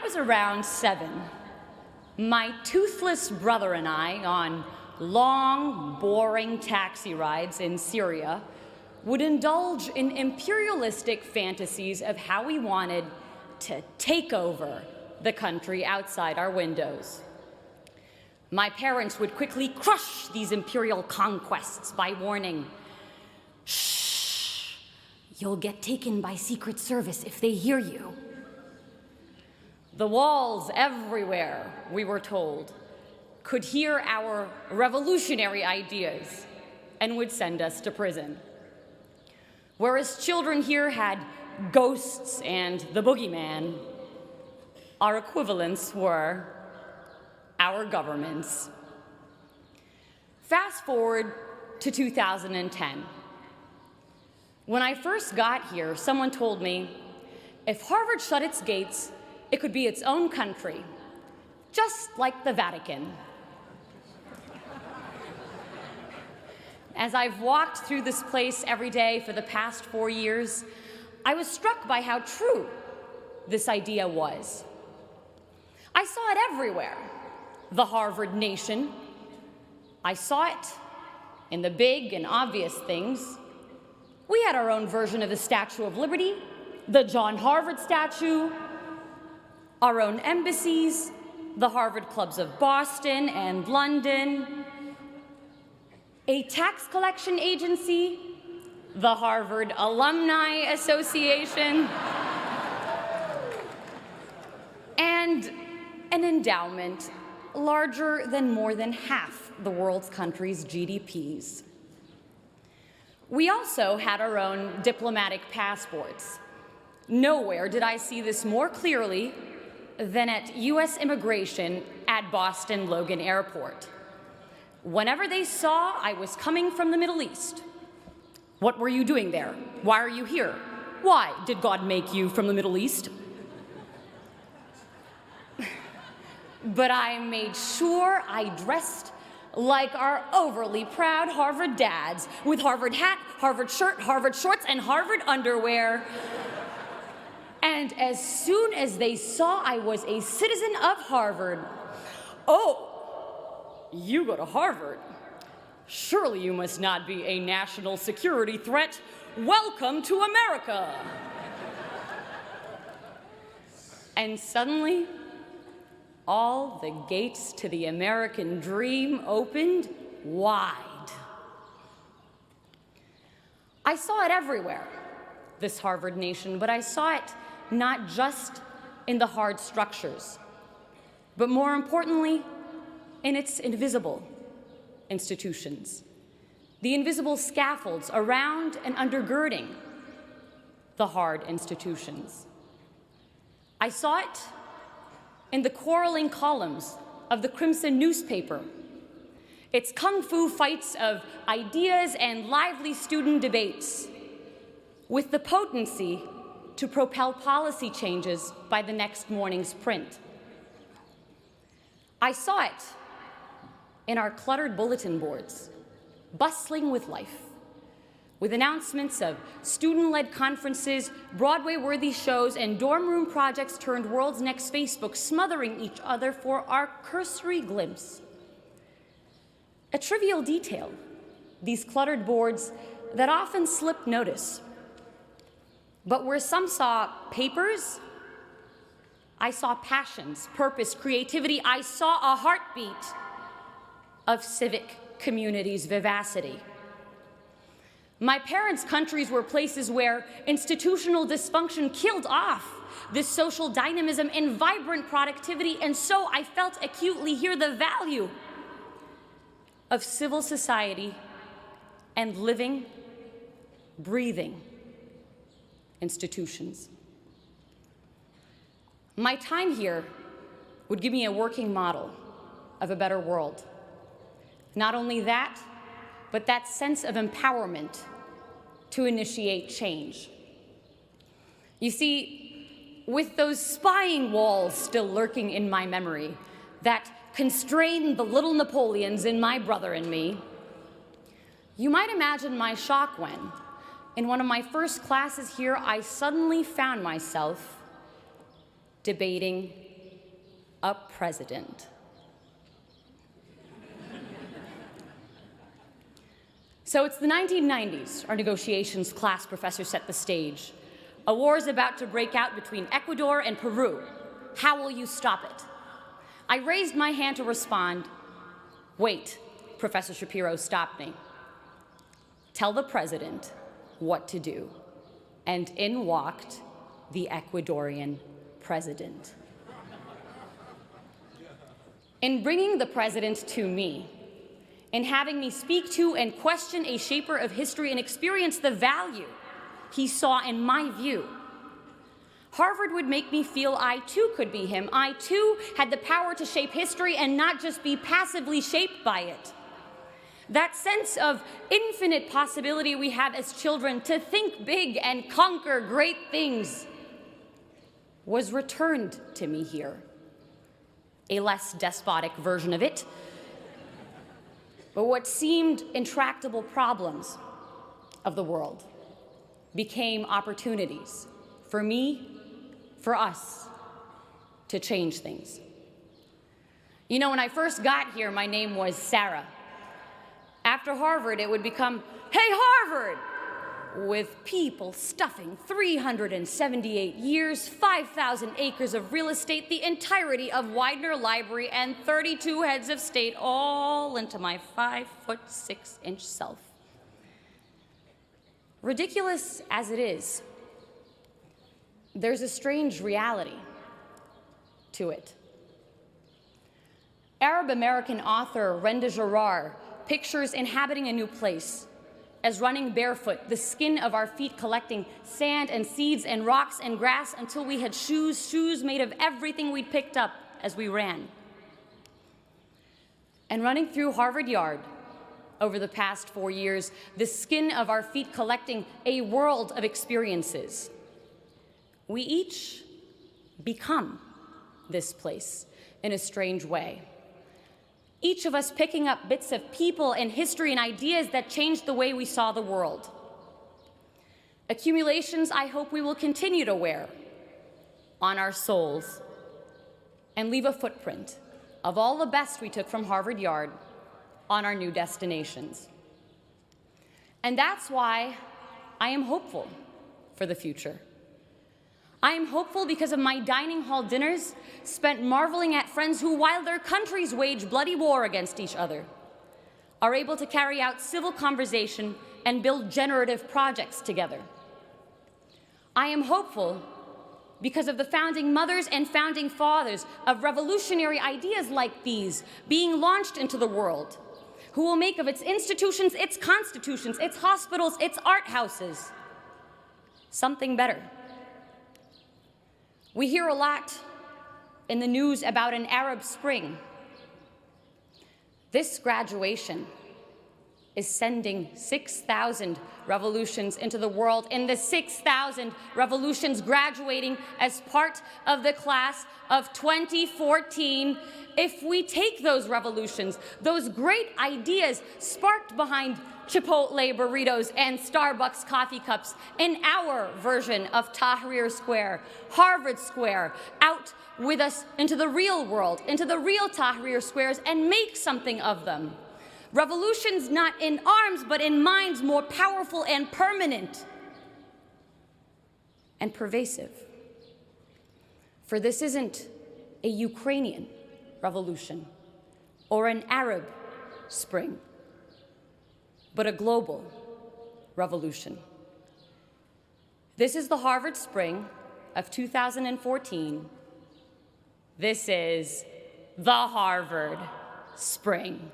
was around 7, my toothless brother and I, on long, boring taxi rides in Syria, would indulge in imperialistic fantasies of how we wanted to take over the country outside our windows. My parents would quickly crush these imperial conquests by warning, "Shh, you'll get taken by Secret Service if they hear you." The walls everywhere, we were told, could hear our revolutionary ideas and would send us to prison. Whereas children here had ghosts and the boogeyman, our equivalents were our governments. Fast forward to 2010. When I first got here, someone told me, if Harvard shut its gates, it could be its own country, just like the Vatican. As I've walked through this place every day for the past 4 years, I was struck by how true this idea was. I saw it everywhere. The Harvard nation. I saw it in the big and obvious things. We had our own version of the Statue of Liberty, the John Harvard statue, our own embassies, the Harvard clubs of Boston and London, a tax collection agency, the Harvard Alumni Association, and an endowment larger than more than half the world's countries' GDPs. We also had our own diplomatic passports. Nowhere did I see this more clearly than at US Immigration at Boston Logan Airport. Whenever they saw I was coming from the Middle East, "What were you doing there? Why are you here? Why did God make you from the Middle East?" But I made sure I dressed like our overly proud Harvard dads, with Harvard hat, Harvard shirt, Harvard shorts, and Harvard underwear. And as soon as they saw I was a citizen of Harvard, "Oh, you go to Harvard? Surely you must not be a national security threat. Welcome to America." And suddenly, all the gates to the American dream opened wide. I saw it everywhere, this Harvard nation, but I saw it not just in the hard structures, but more importantly, in its invisible institutions, the invisible scaffolds around and undergirding the hard institutions. I saw it in the quarreling columns of the Crimson newspaper, its kung fu fights of ideas and lively student debates, with the potency to propel policy changes by the next morning's print. I saw it in our cluttered bulletin boards, bustling with life, with announcements of student-led conferences, Broadway-worthy shows, and dorm room projects turned world's next Facebook, smothering each other for our cursory glimpse. A trivial detail, these cluttered boards that often slipped notice. But where some saw papers, I saw passions, purpose, creativity. I saw a heartbeat of civic community's vivacity. My parents' countries were places where institutional dysfunction killed off this social dynamism and vibrant productivity, and so I felt acutely here the value of civil society and living, breathing institutions. My time here would give me a working model of a better world. Not only that, but that sense of empowerment to initiate change. You see, with those spying walls still lurking in my memory that constrained the little Napoleons in my brother and me, you might imagine my shock when, in one of my first classes here, I suddenly found myself debating a president. So it's the 1990s. Our negotiations class professor set the stage. A war is about to break out between Ecuador and Peru. How will you stop it? I raised my hand to respond. Wait, Professor Shapiro stopped me. Tell the president what to do. And in walked the Ecuadorian president. In bringing the president to me, in having me speak to and question a shaper of history and experience the value he saw in my view, Harvard would make me feel I too could be him. I too had the power to shape history and not just be passively shaped by it. That sense of infinite possibility we have as children to think big and conquer great things was returned to me here. A less despotic version of it. But what seemed intractable problems of the world became opportunities for me, for us, to change things. You know, when I first got here, my name was Sarah. After Harvard, it would become, hey, Harvard! With people stuffing 378 years, 5,000 acres of real estate, the entirety of Widener Library, and 32 heads of state all into my 5'6" self. Ridiculous as it is, there's a strange reality to it. Arab-American author Renda Jarrar pictures inhabiting a new place as running barefoot, the skin of our feet collecting sand and seeds and rocks and grass until we had shoes made of everything we'd picked up as we ran. And running through Harvard Yard over the past 4 years, the skin of our feet collecting a world of experiences. We each become this place in a strange way. Each of us picking up bits of people and history and ideas that changed the way we saw the world. Accumulations I hope we will continue to wear on our souls and leave a footprint of all the best we took from Harvard Yard on our new destinations. And that's why I am hopeful for the future. I am hopeful because of my dining hall dinners spent marveling at friends who, while their countries wage bloody war against each other, are able to carry out civil conversation and build generative projects together. I am hopeful because of the founding mothers and founding fathers of revolutionary ideas like these being launched into the world, who will make of its institutions, its constitutions, its hospitals, its art houses, something better. We hear a lot in the news about an Arab Spring. This graduation is sending 6,000 revolutions into the world, and the 6,000 revolutions graduating as part of the class of 2014. If we take those revolutions, those great ideas sparked behind Chipotle burritos and Starbucks coffee cups in our version of Tahrir Square, Harvard Square, out with us into the real world, into the real Tahrir Squares, and make something of them. Revolutions not in arms, but in minds, more powerful and permanent and pervasive. For this isn't a Ukrainian revolution or an Arab Spring, but a global revolution. This is the Harvard Spring of 2014. This is the Harvard Spring.